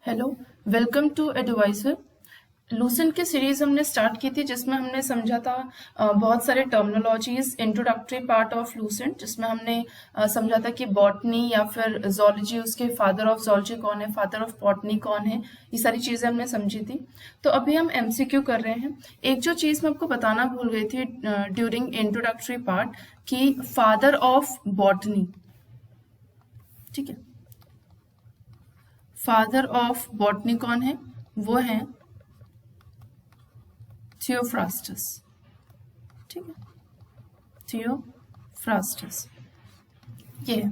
Hello, welcome to advisor. Lucent की series हमने start की थी जिसमें हमने समझा था बहुत सारे terminologies, introductory part of Lucent, जिसमें हमने समझा था कि बॉटनी या फिर जोलॉजी, उसके फादर ऑफ जोलॉजी कौन है, फादर ऑफ बॉटनी कौन है, ये सारी चीज़ें हमने समझी थी। तो अभी हम एमसीक्यू कर रहे हैं। एक जो चीज़ मैं आपको बताना भूल गई थी ड्यूरिंग इंट्रोडक्टरी पार्ट, कि फादर ऑफ बॉटनी, ठीक है, फादर ऑफ बॉटनी कौन है? वो है थियोफ्रास्टस, ठीक है, थियोफ्रास्टस, ये है।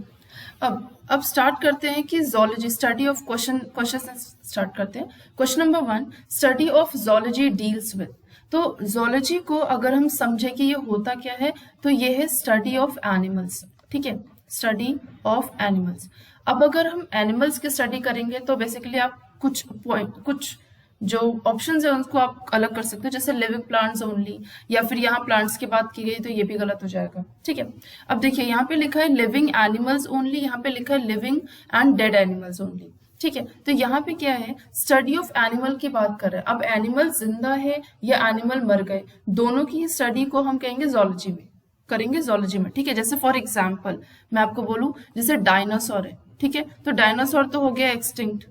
अब स्टार्ट करते हैं कि जोलॉजी, स्टडी ऑफ क्वेश्चन से स्टार्ट करते हैं। Question number 1, study of zoology deals with. तो जोलॉजी को अगर हम समझे कि ये होता क्या है, तो ये है स्टडी ऑफ एनिमल्स, ठीक है, स्टडी ऑफ एनिमल्स। अब अगर हम एनिमल्स की स्टडी करेंगे तो बेसिकली आप कुछ जो ऑप्शंस है उनको आप अलग कर सकते हो, जैसे लिविंग प्लांट्स ओनली, या फिर यहाँ प्लांट्स की बात की गई तो ये भी गलत हो जाएगा, ठीक है। अब देखिए यहाँ पे लिखा है लिविंग एनिमल्स ओनली, यहाँ पे लिखा है living and dead animals only, ठीक है। तो यहाँ पे क्या है, स्टडी ऑफ एनिमल की बात कर रहे हैं। अब एनिमल जिंदा है या एनिमल मर गए, दोनों की स्टडी को हम कहेंगे जोलॉजी में, करेंगे जोलॉजी में, ठीक है। जैसे फॉर एग्जाम्पल मैं आपको बोलूं, जैसे डायनासोर है, ठीक है, तो डायनासोर तो हो गया एक्सटिंक्ट,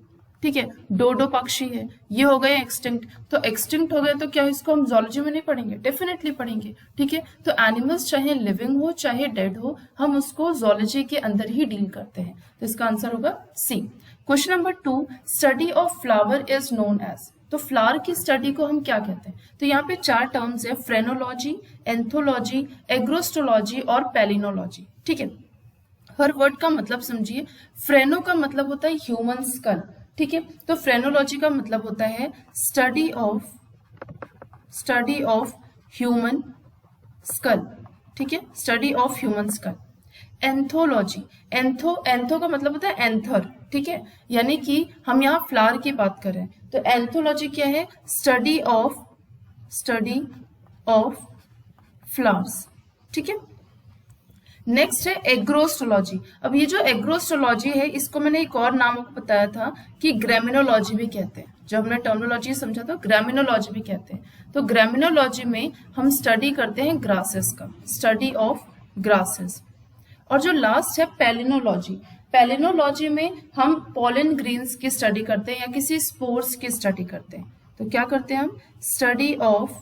ठीक है। डोडो पक्षी है, ये हो गए एक्सटिंक्ट, तो एक्सटिंक्ट हो गए तो क्या इसको हम जोलॉजी में नहीं पढ़ेंगे? डेफिनेटली पढ़ेंगे, ठीक है। तो एनिमल्स चाहे लिविंग हो चाहे डेड हो, हम उसको जोलॉजी के अंदर ही डील करते हैं। तो इसका आंसर होगा C. Question number 2, study of flower is known as. तो फ्लावर की स्टडी को हम क्या कहते हैं? तो यहाँ पे 4 टर्म्स है, फ्रेनोलॉजी, एंथोलॉजी, एग्रोस्टोलॉजी और पैलिनोलॉजी, ठीक है। हर वर्ड का मतलब समझिए। फ्रेनो का मतलब होता है ह्यूमन स्कल, ठीक है, तो फ्रेनोलॉजी का मतलब होता है स्टडी ऑफ ह्यूमन स्कल, ठीक है, study of human skull. Anthology, antho का मतलब होता है एंथर, ठीक है, यानी कि हम यहाँ फ्लावर की बात कर रहे हैं, तो एंथोलॉजी क्या है? स्टडी ऑफ फ्लावर्स, ठीक है। नेक्स्ट है एग्रोस्टोलॉजी। अब ये जो एग्रोस्टोलॉजी है, इसको मैंने एक और नाम आपको बताया था कि ग्रामिनोलॉजी भी कहते हैं। जब हमने टर्मिनोलॉजी समझा तो ग्रामिनोलॉजी भी कहते हैं। तो ग्रामिनोलॉजी में हम स्टडी करते हैं ग्रासेस का, स्टडी ऑफ ग्रासेस। और जो लास्ट है पैलिनोलॉजी, पैलिनोलॉजी में हम पॉलन ग्रेन्स की स्टडी करते हैं या किसी स्पोर्स की स्टडी करते हैं। तो क्या करते हैं हम? स्टडी ऑफ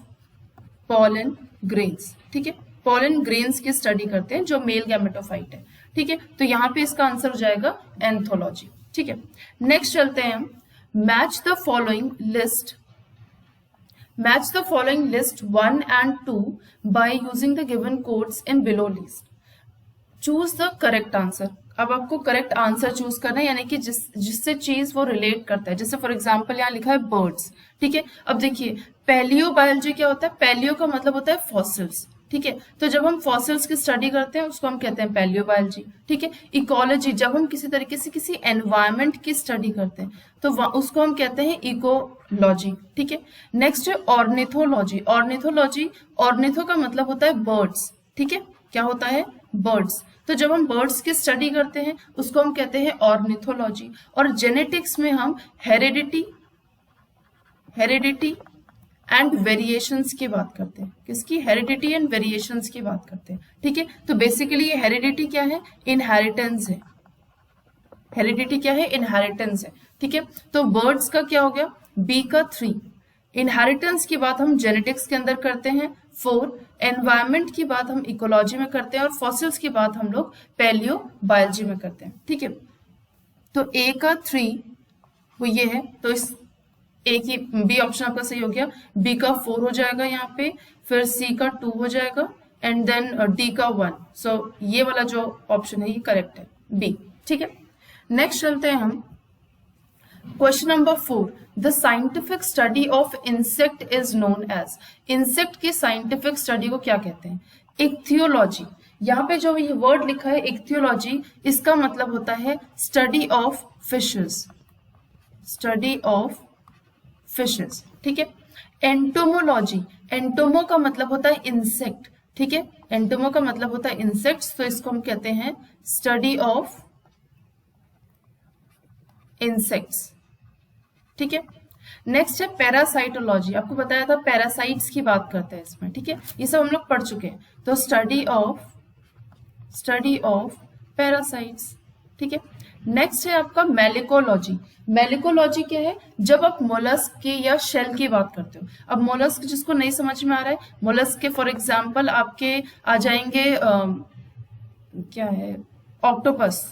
पॉलन ग्रेन्स, ठीक है, पॉलन ग्रेन्स की स्टडी करते हैं जो मेल गैमेटोफाइट है, ठीक है। तो यहाँ पे इसका आंसर हो जाएगा एंथोलॉजी, ठीक है। नेक्स्ट चलते हैं हम, match the following list 1 and 2 by using the given codes in below list. Choose the correct answer. अब आपको करेक्ट आंसर चूज करना है, यानी कि जिससे चीज वो रिलेट करता है। जैसे फॉर एग्जांपल यहाँ लिखा है बर्ड्स, ठीक है। अब देखिए पैलियो बायोलॉजी क्या होता है? पैलियो का मतलब होता है फॉसिल्स, ठीक है। तो जब हम फॉसिल्स की स्टडी करते हैं उसको हम कहते हैं पैलियो बायोलॉजी, ठीक है। इकोलॉजी, जब हम किसी तरीके से किसी एनवायरमेंट की स्टडी करते हैं तो उसको हम कहते हैं इकोलॉजी, ठीक है। नेक्स्ट है ऑर्निथोलॉजी। ऑर्निथो का मतलब होता है बर्ड्स, ठीक है, क्या होता है? बर्ड्स। तो जब हम बर्ड्स की स्टडी करते हैं उसको हम कहते हैं ऑर्निथोलॉजी। और जेनेटिक्स में हम हेरिडिटी एंड वेरिएशंस की बात करते हैं। किसकी? हेरिडिटी एंड वेरिएशंस की बात करते हैं, ठीक है। तो बेसिकली ये हेरिडिटी क्या है? इनहेरिटेंस है। हेरिडिटी क्या है? इनहेरिटेंस है, ठीक है। तो बर्ड्स का क्या हो गया? बी का 3। इनहेरिटेंस की बात हम जेनेटिक्स के अंदर करते हैं 4, एनवायरमेंट की बात हम इकोलॉजी में करते हैं, और फॉसिल्स की बात हम लोग पैलियो बायोलॉजी में करते हैं, ठीक है। तो ए का 3 वो ये है, तो इस ए की बी ऑप्शन आपका सही हो गया। बी का 4 हो जाएगा यहाँ पे, फिर सी का 2 हो जाएगा, एंड देन डी का 1। सो ये वाला जो ऑप्शन है ये करेक्ट है, बी, ठीक है। नेक्स्ट चलते हैं हम, question number 4, the scientific study of insect is known as. Insect की साइंटिफिक स्टडी को क्या कहते हैं? इक्थियोलॉजी। यहाँ पे जो ये वर्ड लिखा है इक्थियोलॉजी, इसका मतलब होता है study of fishes, study of fishes, ठीक है। एंटोमोलॉजी, एंटोमो का मतलब होता है इंसेक्ट, ठीक है, एंटोमो का मतलब होता है इंसेक्ट्स, तो इसको हम कहते हैं स्टडी ऑफ इंसेक्ट्स, ठीक है। नेक्स्ट है पैरासाइटोलॉजी, आपको बताया था पैरासाइट्स की बात करते हैं इसमें, ठीक है, ये सब हम लोग पढ़ चुके हैं। तो स्टडी ऑफ पैरासाइट्स, ठीक है। नेक्स्ट है आपका मेलिकोलॉजी। मेलिकोलॉजी क्या है, जब आप मोलस्क की या शेल की बात करते हो। अब मोलस्क जिसको नहीं समझ में आ रहा है, मोलस्क के फॉर एग्जांपल आपके आ जाएंगे क्या है, ऑक्टोपस,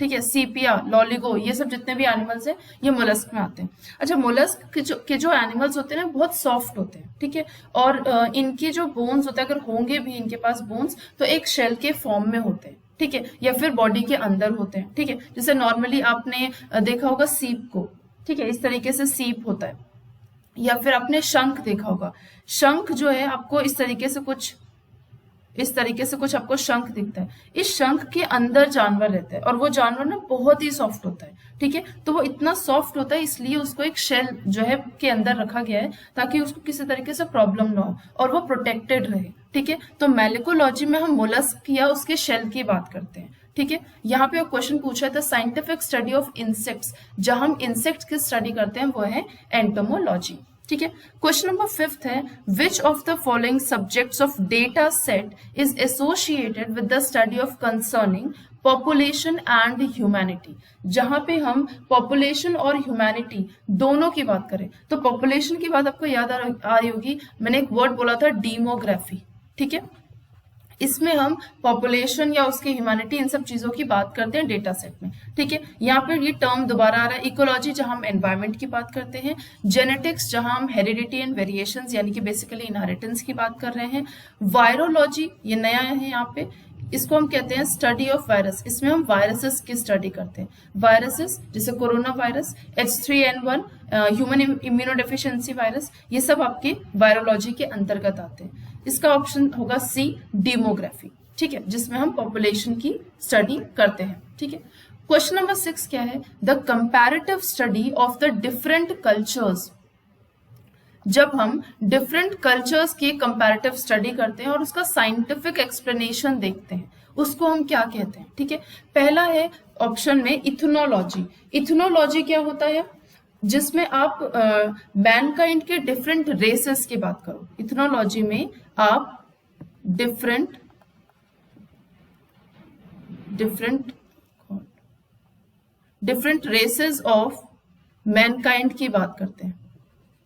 ठीक है, सीपिया, लॉलिगो, ये सब जितने भी एनिमल्स हैं ये मोलस्क में आते हैं। अच्छा, मोलस्क के जो एनिमल्स होते हैं ना बहुत सॉफ्ट होते हैं, ठीक है, और इनके जो बोन्स होते हैं, अगर होंगे भी इनके पास बोन्स, तो एक शेल के फॉर्म में होते हैं, ठीक है, या फिर बॉडी के अंदर होते हैं, ठीक है। जैसे नॉर्मली आपने देखा होगा सीप को, ठीक है, इस तरीके से सीप होता है, या फिर आपने शंख देखा होगा। शंख जो है आपको इस तरीके से कुछ आपको शंख दिखता है। इस शंख के अंदर जानवर रहता है और वो जानवर ना बहुत ही सॉफ्ट होता है, ठीक है। तो वो इतना सॉफ्ट होता है इसलिए उसको एक शेल जो है के अंदर रखा गया है ताकि उसको किसी तरीके से प्रॉब्लम ना हो और वो प्रोटेक्टेड रहे, ठीक है। तो मेलिकोलॉजी में हम मोलस्क या उसके शेल की बात करते हैं, ठीक है। यहाँ पे क्वेश्चन पूछा है the scientific study of insects, जहां हम इंसेक्ट्स की स्टडी करते हैं वो है एंटोमोलॉजी, ठीक है। क्वेश्चन नंबर 5 है विच of the following subjects of data set is associated with the study of concerning population and humanity. जहां पे हम पॉपुलेशन और ह्यूमैनिटी दोनों की बात करें, तो पॉपुलेशन की बात आपको याद आ रही होगी, मैंने एक वर्ड बोला था डीमोग्राफी, ठीक है। इसमें हम पॉपुलेशन या उसके ह्यूमैनिटी इन सब चीजों की बात करते हैं डेटा सेट में, ठीक है। यहाँ पर ये टर्म दोबारा आ रहा है। इकोलॉजी जहां हम एनवायरमेंट की बात करते हैं, जेनेटिक्स जहां हम हेरिडिटी एंड वेरिएशंस यानी कि बेसिकली इनहेरिटेंस की बात कर रहे हैं। वायरोलॉजी ये नया है यहाँ पे, इसको हम कहते हैं स्टडी ऑफ वायरस, इसमें हम वायरसेस की स्टडी करते हैं। वायरसेस जैसे corona virus, H3N1, human immunodeficiency virus, ये सब आपके वायरोलॉजी के अंतर्गत आते हैं। इसका ऑप्शन होगा सी, डेमोग्राफी, ठीक है, जिसमें हम पॉपुलेशन की स्टडी करते हैं, ठीक है। क्वेश्चन नंबर 6 क्या है, the comparative study of the different cultures. जब हम डिफरेंट कल्चर्स की कंपैरेटिव स्टडी करते हैं और उसका साइंटिफिक एक्सप्लेनेशन देखते हैं, उसको हम क्या कहते हैं, ठीक है। पहला है ऑप्शन में इथनोलॉजी। इथनोलॉजी क्या होता है, जिसमें आप मैनकाइंड के डिफरेंट रेसेस की बात करो। इथनोलॉजी में आप डिफरेंट रेसेस ऑफ मैनकाइंड की बात करते हैं,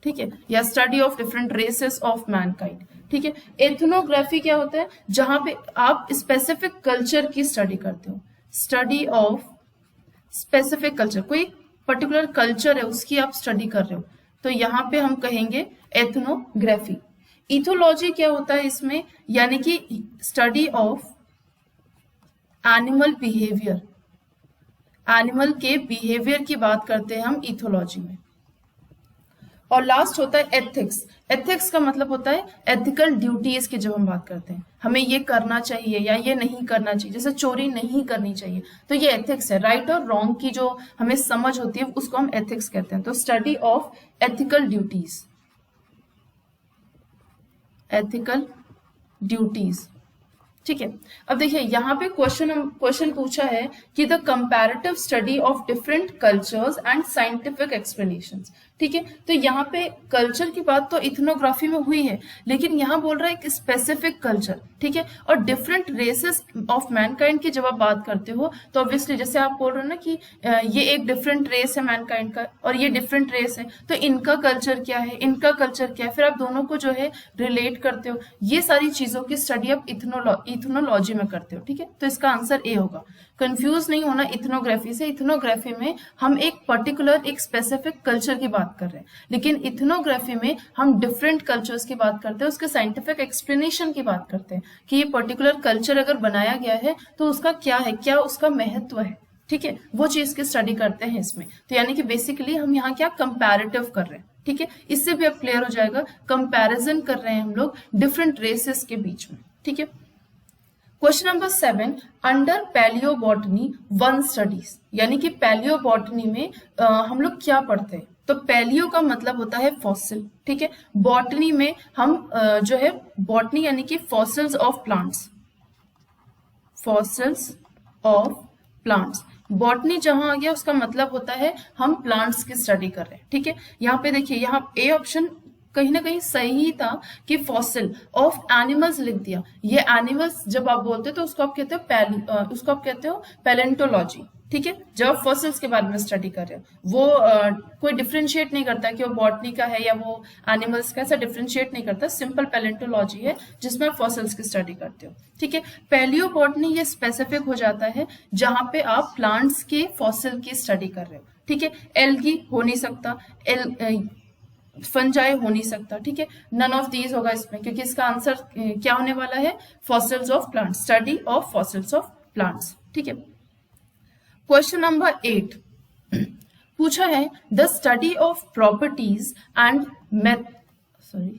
ठीक है, या study of different races of mankind, ठीक है। एथनोग्राफी क्या होता है, जहां पे आप स्पेसिफिक कल्चर की स्टडी करते हो, स्टडी ऑफ स्पेसिफिक कल्चर, कोई पर्टिकुलर कल्चर है उसकी आप स्टडी कर रहे हो, तो यहां पे हम कहेंगे एथनोग्राफी। इथोलॉजी क्या होता है इसमें, यानी कि study of animal behaviour, animal के बिहेवियर की बात करते हैं हम इथोलॉजी में। और लास्ट होता है एथिक्स। एथिक्स का मतलब होता है एथिकल ड्यूटीज की, जब हम बात करते हैं हमें ये करना चाहिए या ये नहीं करना चाहिए, जैसे चोरी नहीं करनी चाहिए, तो ये एथिक्स है। राइट और रॉन्ग की जो हमें समझ होती है उसको हम एथिक्स कहते हैं। तो study of ethical duties, ethical duties, ठीक है। अब देखिए यहाँ पे क्वेश्चन पूछा है कि the comparative study of different cultures and scientific explanations, ठीक है। तो यहाँ पे कल्चर की बात तो इथनोग्राफी में हुई है, लेकिन यहाँ बोल रहा है एक स्पेसिफिक कल्चर, ठीक है। और डिफरेंट रेसेस ऑफ मैनकाइंड की जब आप बात करते हो तो ऑब्वियसली जैसे आप बोल रहे हो ना कि ये एक डिफरेंट रेस है मैनकाइंड का और ये डिफरेंट रेस है, तो इनका कल्चर क्या है, इनका कल्चर क्या है, फिर आप दोनों को जो है रिलेट करते हो। ये सारी चीजों की स्टडी आप इथनोलॉजी में करते हो, ठीक है। तो इसका आंसर ए होगा। कंफ्यूज नहीं होना इथनोग्राफी से। इथनोग्राफी में हम एक पर्टिकुलर एक स्पेसिफिक कल्चर की बात कर रहे हैं, लेकिन इथनोग्राफी में हम डिफरेंट कल्चर्स की बात करते हैं, उसके साइंटिफिक एक्सप्लेनेशन की बात करते हैं कि ये पर्टिकुलर कल्चर अगर बनाया गया है तो उसका क्या है, क्या उसका महत्व है, ठीक है, वो चीज की स्टडी करते हैं इसमें। तो यानी कि बेसिकली हम यहाँ क्या कंपैरेटिव कर रहे हैं, ठीक है। इससे भी अब क्लियर हो जाएगा, कंपैरिजन कर रहे हैं हम लोग डिफरेंट रेसेस के बीच में, ठीक है। Question number 7, under palaeobotany one studies, यानी कि पैलियोबॉटनी में हम लोग क्या पढ़ते हैं, तो पैलियो का मतलब होता है फॉसिल, ठीक है। बॉटनी में हम जो है बॉटनी यानी कि fossils of plants, fossils of plants, botany जहां आ गया उसका मतलब होता है हम प्लांट्स की स्टडी कर रहे हैं, ठीक है। यहाँ पे देखिए, यहाँ ए ऑप्शन कहीं ना कहीं सही था कि फॉसिल ऑफ एनिमल्स लिख दिया। ये एनिमल्स जब आप बोलते हो तो उसको आप कहते हो उसको आप कहते हो पैलेंटोलॉजी, ठीक है। जब आप फॉसिल्स के बारे में स्टडी कर रहे हो, वो कोई डिफ्रेंशिएट नहीं करता कि वो बॉटनी का है या वो एनिमल्स का, ऐसा डिफ्रेंशिएट नहीं करता। सिंपल पैलेंटोलॉजी है जिसमें आप फॉसिल्स की स्टडी करते हो, ठीक है। पैलियो बॉटनी ये स्पेसिफिक हो जाता है जहां पे आप प्लांट्स के फॉसिल की स्टडी कर रहे हो, ठीक है। एल्गी हो नहीं सकता, फंजाई हो नहीं सकता, ठीक है। नन ऑफ दीज होगा इसमें, क्योंकि इसका आंसर क्या होने वाला है, fossils of plants, study of fossils of plants, ठीक है। क्वेश्चन नंबर 8 पूछा है the study of properties and methods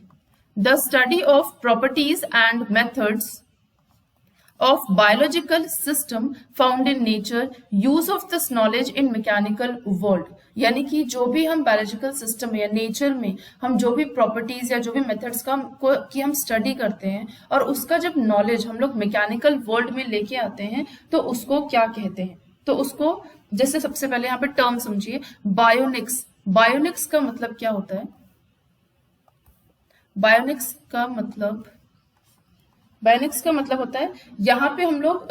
of biological system found in nature, use of this knowledge in mechanical world। यानी कि जो भी हम बायोलॉजिकल सिस्टम या नेचर में हम जो भी प्रॉपर्टीज या जो भी मेथड्स की हम स्टडी करते हैं और उसका जब नॉलेज हम लोग मैकेनिकल वर्ल्ड में लेके आते हैं तो उसको क्या कहते हैं। तो उसको जैसे सबसे पहले यहाँ पे टर्म समझिए, बायोनिक्स। बायोनिक्स का मतलब क्या होता है? बायोनिक्स का मतलब होता है, यहाँ पे हम लोग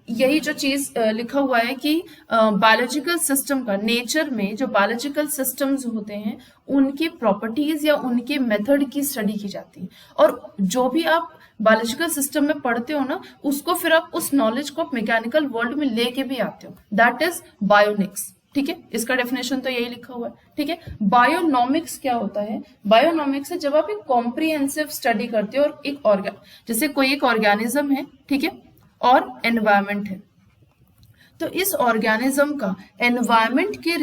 यही जो चीज लिखा हुआ है कि बायोलॉजिकल सिस्टम का, नेचर में जो बायोलॉजिकल सिस्टम्स होते हैं उनकी प्रॉपर्टीज या उनके मेथड की स्टडी की जाती है। और जो भी आप बायोलॉजिकल सिस्टम में पढ़ते हो ना, उसको फिर आप उस नॉलेज को मैकेनिकल वर्ल्ड में लेके भी आते हो, दैट इज बायोनिक्स, ठीक है। इसका डेफिनेशन तो यही लिखा हुआ है, ठीक है। बायोनॉमिक्स क्या होता है? बायोनॉमिक्स है जब आप एक कॉम्प्रिहेंसिव स्टडी करते हो और जैसे कोई एक ऑर्गेनिज्म है, ठीक है, और एनवायरमेंट है, तो इस ऑर्गेनिज्म का एनवायरमेंट के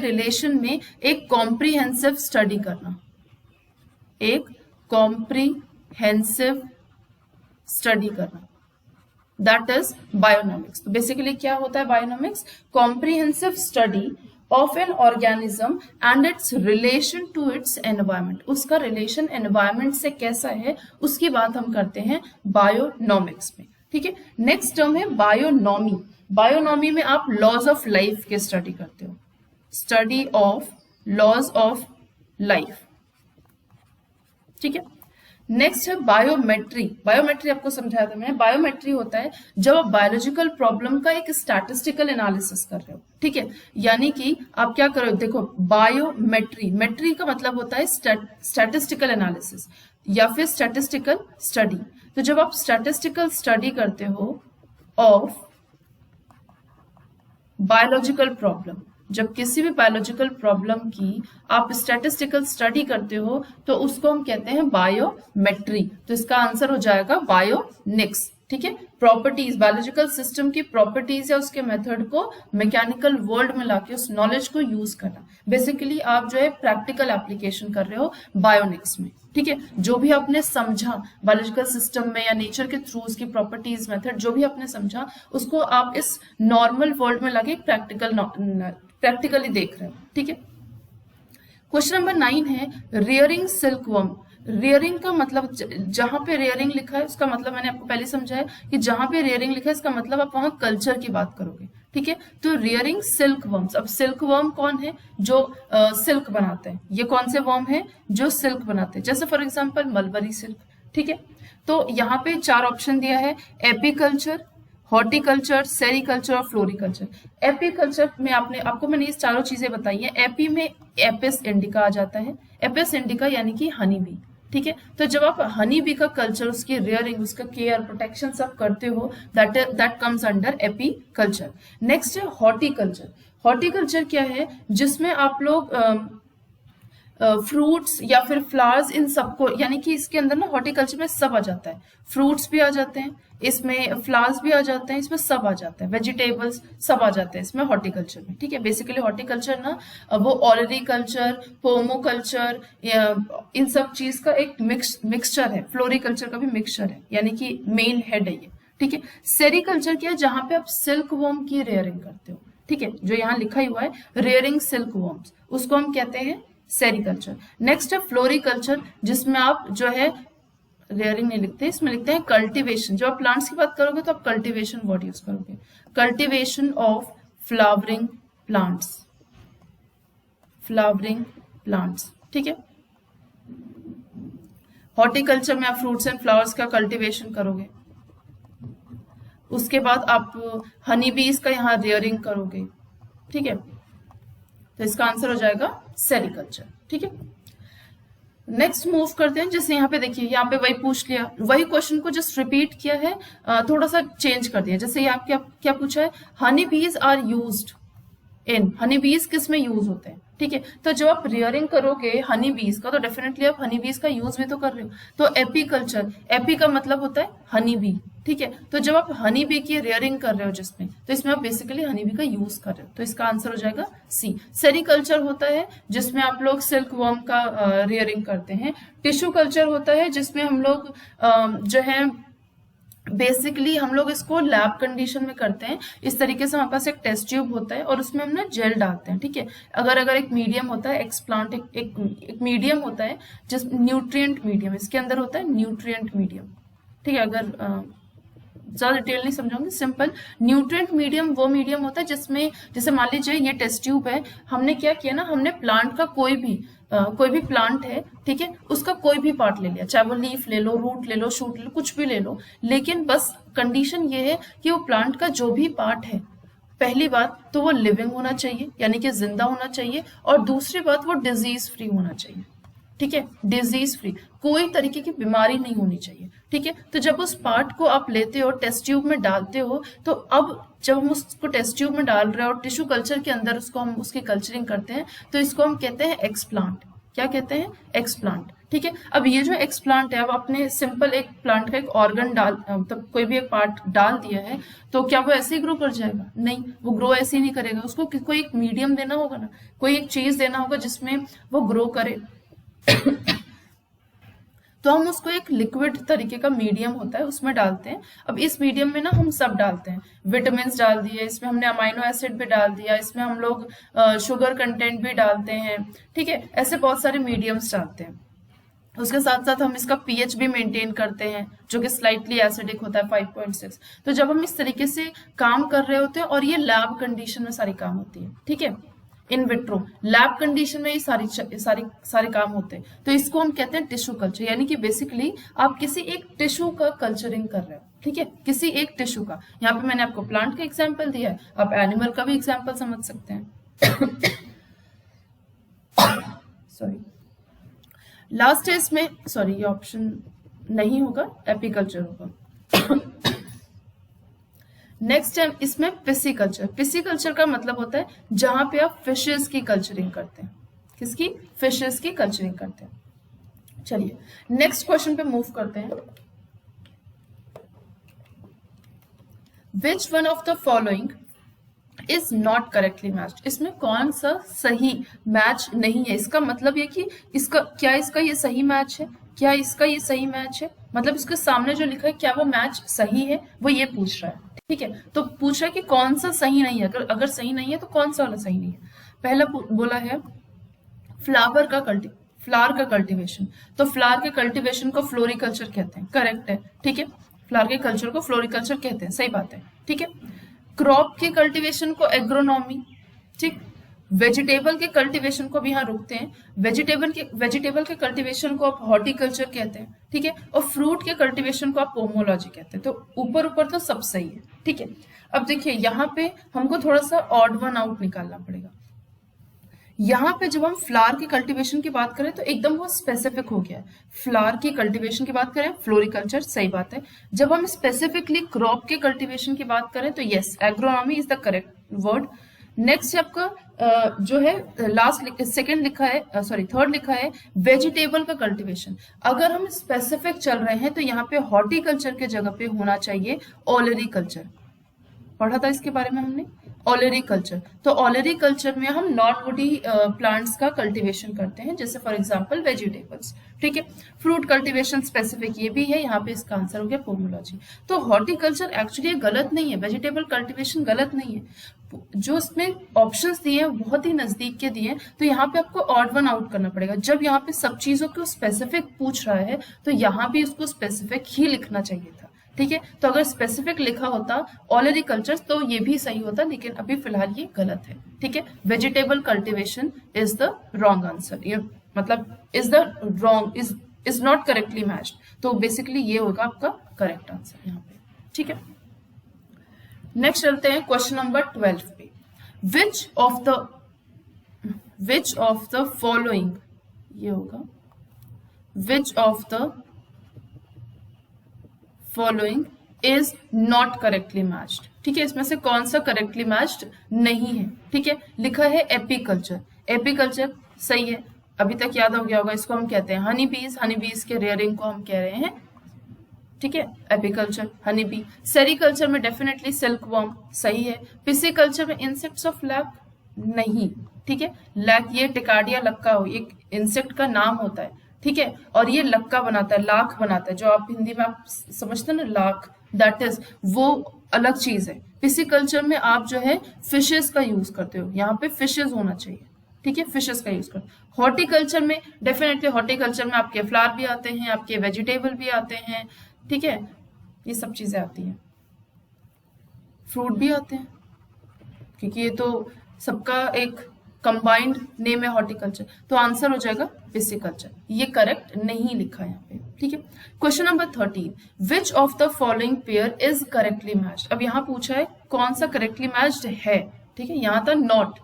रिलेशन में एक कॉम्प्रिहेंसिव स्टडी करना, दैट इज बायोनॉमिक्स। तो बेसिकली क्या होता है bionomics? Comprehensive study of an organism and its relation to its environment. उसका रिलेशन एनवायरमेंट से कैसा है उसकी बात हम करते हैं बायोनॉमिक्स में, ठीक है। नेक्स्ट टर्म है बायोनॉमी। बायोनॉमी में आप लॉज ऑफ लाइफ के स्टडी करते हो, study of laws of life, ठीक है। नेक्स्ट है बायोमेट्री। बायोमेट्री आपको समझाया था मैंने। बायोमेट्री होता है जब आप बायोलॉजिकल प्रॉब्लम का एक स्टैटिस्टिकल एनालिसिस कर रहे हो, ठीक है। यानी कि आप क्या कर रहे हो, देखो मेट्री का मतलब होता है स्टैटिस्टिकल एनालिसिस या फिर स्टैटिस्टिकल स्टडी। तो जब आप स्टैटिस्टिकल स्टडी करते हो ऑफ बायोलॉजिकल प्रॉब्लम, जब किसी भी बायोलॉजिकल प्रॉब्लम की आप स्टैटिस्टिकल स्टडी करते हो तो उसको हम कहते हैं बायोमेट्री। तो इसका आंसर हो जाएगा बायोनिक्स, ठीक है। प्रॉपर्टीज, बायोलॉजिकल सिस्टम की प्रॉपर्टीज या उसके मेथड को मैकेनिकल वर्ल्ड में लाके उस नॉलेज को यूज करना। बेसिकली आप जो है प्रैक्टिकल एप्लीकेशन कर रहे हो बायोनिक्स में, ठीक है। जो भी आपने समझा बायोलॉजिकल सिस्टम में या नेचर के थ्रू उसकी प्रॉपर्टीज, मेथड जो भी आपने समझा उसको आप इस नॉर्मल वर्ल्ड में लाके प्रैक्टिकली देख रहे हो, ठीक है। क्वेश्चन नंबर 9 है रियरिंग सिल्कवर्म। रियरिंग का मतलब, जहां पे रियरिंग लिखा है उसका मतलब मैंने आपको पहले समझाया कि जहां पे रियरिंग लिखा है इसका मतलब आप वहां कल्चर की बात करोगे, ठीक है। तो रियरिंग सिल्कवर्म्स। अब सिल्कवर्म कौन है? जो सिल्क बनाते हैं। ये कौन से वर्म है? जो सिल्क बनाते हैं, जैसे फॉर एग्जाम्पल मलबरी सिल्क, ठीक है। तो यहाँ पे 4 ऑप्शन दिया है, एपीकल्चर, हॉर्टिकल्चर, सेरिकल्चर और फ्लोरिकल्चर। एपीकल्चर में आपको मैंने ये चारों चीजें बताई है। एपी में एपिस इंडिका आ जाता है। एपिस इंडिका यानी कि हनी बी, ठीक है। तो जब आप हनी बी का कल्चर, उसकी रेयरिंग, उसका केयर, प्रोटेक्शन सब करते हो, that comes under apiculture. Next है हॉर्टिकल्चर। हॉर्टिकल्चर क्या है? जिसमें आप लोग फ्रूट्स या फिर फ्लावर्स, इन सबको, यानी कि इसके अंदर ना हॉर्टिकल्चर में सब आ जाता है। फ्रूट्स भी आ जाते हैं इसमें, फ्लावर्स भी आ जाते हैं इसमें, सब आ जाता है, वेजिटेबल्स सब आ जाते हैं इसमें हॉर्टिकल्चर में, ठीक है। बेसिकली हॉर्टिकल्चर ना वो ऑलरिकल्चर, पोमोकल्चर, इन सब चीज का एक मिक्सचर है। फ्लोरिकल्चर का भी मिक्सचर है, यानी कि मेन हेड है ये, ठीक है। सेरिकल्चर क्या है? जहां पे आप सिल्क वॉर्म की रेयरिंग करते हो, ठीक है। जो यहाँ लिखा हुआ है रेयरिंग सिल्क वॉर्म्स, उसको हम कहते हैं सेरिकल्चर। नेक्स्ट है फ्लोरिकल्चर, जिसमें आप जो है रेयरिंग नहीं लिखते, इसमें लिखते हैं कल्टीवेशन। जब आप प्लांट्स की बात करोगे तो आप कल्टीवेशन वर्ड यूज करोगे, cultivation of flowering plants, flowering plants, ठीक है। हॉर्टिकल्चर में आप फ्रूट्स एंड फ्लावर्स का कल्टीवेशन करोगे, उसके बाद आप हनी बीज का यहाँ रेयरिंग करोगे, ठीक है। तो इसका आंसर हो जाएगा सेरिकल्चर, ठीक है। नेक्स्ट मूव करते हैं, जैसे यहाँ पे देखिए, यहाँ पे वही पूछ लिया, वही क्वेश्चन को जस्ट रिपीट किया है, थोड़ा सा चेंज कर दिया। जैसे यहाँ क्या क्या पूछा है, Honey bees are used in, Honey बीज किस में यूज होते हैं, ठीक है। तो जब आप रियरिंग करोगे हनी बीज का तो डेफिनेटली आप हनी बीज का यूज भी तो कर रहे हो। तो एपीकल्चर, एपी का मतलब होता है हनी बी, ठीक है। तो जब आप हनी बी की रियरिंग कर रहे हो जिसमें, तो इसमें आप बेसिकली हनी बी का यूज कर रहे हो, तो इसका आंसर हो जाएगा सी। सेरिकल्चर होता है जिसमें आप लोग सिल्क वर्म का रियरिंग करते हैं। टिश्यू कल्चर होता है जिसमें हम लोग जो है बेसिकली हम लोग इसको लैब कंडीशन में करते हैं। इस तरीके से हमारे पास एक टेस्ट ट्यूब होता है और उसमें हम ना जेल डालते हैं, ठीक है। अगर एक मीडियम होता है, एक्सप्लांट एक मीडियम होता है जिस न्यूट्रिएंट मीडियम, इसके अंदर होता है न्यूट्रिएंट मीडियम, ठीक है। अगर ज्यादा डिटेल नहीं समझाऊंगी, सिंपल न्यूट्रिएंट मीडियम वो मीडियम होता है जिसमें, जैसे मान लीजिए ये टेस्ट ट्यूब है, हमने क्या किया ना, हमने प्लांट का कोई भी प्लांट है, ठीक है, उसका कोई भी पार्ट ले लिया, चाहे वो लीफ ले लो, रूट ले लो, शूट ले लो, कुछ भी ले लो, लेकिन बस कंडीशन ये है कि वो प्लांट का जो भी पार्ट है, पहली बात तो वो लिविंग होना चाहिए, यानी कि जिंदा होना चाहिए, और दूसरी बात वो डिजीज फ्री होना चाहिए, ठीक है, डिजीज फ्री, कोई तरीके की बीमारी नहीं होनी चाहिए, ठीक है। तो जब उस पार्ट को आप लेते हो, टेस्ट ट्यूब में डालते हो, तो अब जब हम उसको टेस्ट ट्यूब में डाल रहे हैं और टिश्यू कल्चर के अंदर उसको हम उसकी कल्चरिंग करते हैं, तो इसको हम कहते हैं एक्सप्लांट। क्या कहते हैं? एक्सप्लांट, ठीक है। अब ये जो एक्सप्लांट है, अब आपने सिंपल एक प्लांट का एक ऑर्गन डाल, मतलब कोई भी एक पार्ट डाल दिया है, तो क्या वो ऐसे ही ग्रो कर जाएगा? नहीं, वो ग्रो ऐसे ही नहीं करेगा, उसको कोई एक मीडियम देना होगा ना, कोई एक चीज देना होगा जिसमें वो ग्रो करे। तो हम उसको एक लिक्विड तरीके का मीडियम होता है उसमें डालते हैं। अब इस मीडियम में ना हम सब डालते हैं, विटामिन डाल दिए, इसमें हमने अमाइनो एसिड भी डाल दिया, इसमें हम लोग शुगर कंटेंट भी डालते हैं, ठीक है। ऐसे बहुत सारे मीडियम्स डालते हैं। उसके साथ साथ हम इसका पीएच भी मेंटेन करते हैं जो कि स्लाइटली एसिडिक होता है 5.6। तो जब हम इस तरीके से काम कर रहे होते हैं, और ये लैब कंडीशन में सारी काम होती है, ठीक है, इन विट्रो लैब कंडीशन में ये सारे काम होते हैं। तो इसको हम कहते हैं टिश्यू कल्चर, यानी कि बेसिकली आप किसी एक टिश्यू का कल्चरिंग कर रहे हो, ठीक है, किसी एक टिश्यू का। यहाँ पे मैंने आपको प्लांट का एग्जांपल दिया है, आप एनिमल का भी एग्जांपल समझ सकते हैं। सॉरी, लास्ट है इसमें, सॉरी ये ऑप्शन नहीं होगा, एपीकल्चर होगा। नेक्स्ट है इसमें पिसिकल्चर। पिसिकल्चर का मतलब होता है जहां पे आप फिशेस की कल्चरिंग करते हैं। किसकी? फिशेस की कल्चरिंग करते हैं। चलिए नेक्स्ट क्वेश्चन पे मूव करते हैं। Which one of the following is not correctly matched? इसमें कौन सा सही मैच नहीं है? इसका मतलब ये कि इसका ये सही मैच है, क्या इसका ये सही मैच है, मतलब इसके सामने जो लिखा है क्या वो मैच सही है, वो ये पूछ रहा है, ठीक है। तो पूछ रहा है कि कौन सा सही नहीं है, अगर सही नहीं है तो कौन सा वाला सही नहीं है। पहला बोला है फ्लावर का कल्टीवेशन, तो फ्लावर के कल्टीवेशन को फ्लोरिकल्चर कहते हैं, करेक्ट है, ठीक है। फ्लावर के कल्चर को फ्लोरिकल्चर कहते हैं, सही बात है, ठीक है। क्रॉप के कल्टीवेशन को एग्रोनॉमी, ठीक। वेजिटेबल के कल्टीवेशन को भी यहाँ रुकते हैं, वेजिटेबल के कल्टीवेशन को आप हॉर्टिकल्चर कहते हैं, ठीक है। और फ्रूट के कल्टीवेशन को आप पोमोलॉजी कहते हैं। तो ऊपर तो सब सही है, ठीक है। अब देखिए यहाँ पे हमको थोड़ा सा ऑड वन आउट निकालना पड़ेगा। यहाँ पे जब हम फ्लावर की कल्टीवेशन की बात करें तो एकदम वो स्पेसिफिक हो गया है। फ्लावर की कल्टीवेशन की बात करें फ्लोरिकल्चर, सही बात है। जब हम स्पेसिफिकली क्रॉप के कल्टीवेशन की बात करें तो yes, agronomy is the correct word. Next आपका जो है लास्ट सेकंड लिखा है, सॉरी थर्ड लिखा है वेजिटेबल का कल्टीवेशन। अगर हम स्पेसिफिक चल रहे हैं तो यहाँ पे हॉर्टिकल्चर के जगह पे होना चाहिए ऑलरी कल्चर। पढ़ा था इसके बारे में हमने, ऑलरी कल्चर। तो ऑलरी कल्चर में हम नॉन वुडी प्लांट्स का कल्टीवेशन करते हैं, जैसे फॉर एग्जांपल वेजिटेबल्स, ठीक है। फ्रूट कल्टीवेशन स्पेसिफिक ये भी है, यहाँ पे इसका आंसर हो गया पोमोलॉजी। तो हॉर्टिकल्चर एक्चुअली गलत नहीं है, वेजिटेबल कल्टीवेशन गलत नहीं है। जो इसमें ऑप्शंस दिए हैं बहुत ही नजदीक के दिए हैं, तो यहाँ पे आपको ऑड वन आउट करना पड़ेगा। जब यहाँ पे सब चीजों को स्पेसिफिक पूछ रहा है तो यहाँ भी उसको स्पेसिफिक ही लिखना चाहिए था, ठीक है। तो अगर स्पेसिफिक लिखा होता ऑल एग्रीकल्चर तो ये भी सही होता, लेकिन अभी फिलहाल ये गलत है, ठीक है। Vegetable cultivation is the wrong answer, ये मतलब is the wrong is not correctly matched, तो बेसिकली ये होगा आपका करेक्ट आंसर यहाँ पे, ठीक है। नेक्स्ट चलते हैं क्वेश्चन नंबर 12 पे। विच ऑफ द फॉलोइंग, ये होगा विच of the following is not correctly matched, ठीक है। इसमें से कौन सा करेक्टली मैच्ड नहीं है, ठीक है। लिखा है एपीकल्चर, एपीकल्चर सही है, अभी तक याद हो गया होगा, इसको हम कहते हैं हनी बीज, हनी बीज के रेयरिंग को हम कह रहे हैं, ठीक है, एपीकल्चर हनी बी। सेरीकल्चर में डेफिनेटली सिल्क वर्म सही है। पिसिकल्चर में इंसेक्ट्स ऑफ लैक नहीं, ठीक है। लैक ये टिकाडिया लक्का हो, एक इंसेक्ट का नाम होता है, ठीक है, और ये लक्का बनाता है, लाख बनाता है, जो आप हिंदी में आप समझते हैं ना लाख, दैट इज वो अलग चीज है। पिसिकल्चर में आप जो है फिशेस का यूज करते हो, यहाँ पे फिशेस होना चाहिए, ठीक है, फिशेस का यूज करते। हॉर्टिकल्चर में डेफिनेटली हॉर्टिकल्चर में आपके फ्लावर भी आते हैं, आपके वेजिटेबल भी आते हैं, ठीक है, ये सब चीजें आती हैं, फ्रूट भी आते हैं, क्योंकि ये तो सबका एक कंबाइंड नेम है हॉर्टिकल्चर, तो आंसर हो जाएगा पिसिकल्चर, ये करेक्ट नहीं लिखा है यहाँ पे, ठीक है। Question number 13, which of the following pair is correctly matched. अब यहाँ पूछा है कौन सा करेक्टली मैच्ड है, ठीक है, यहाँ था नॉट,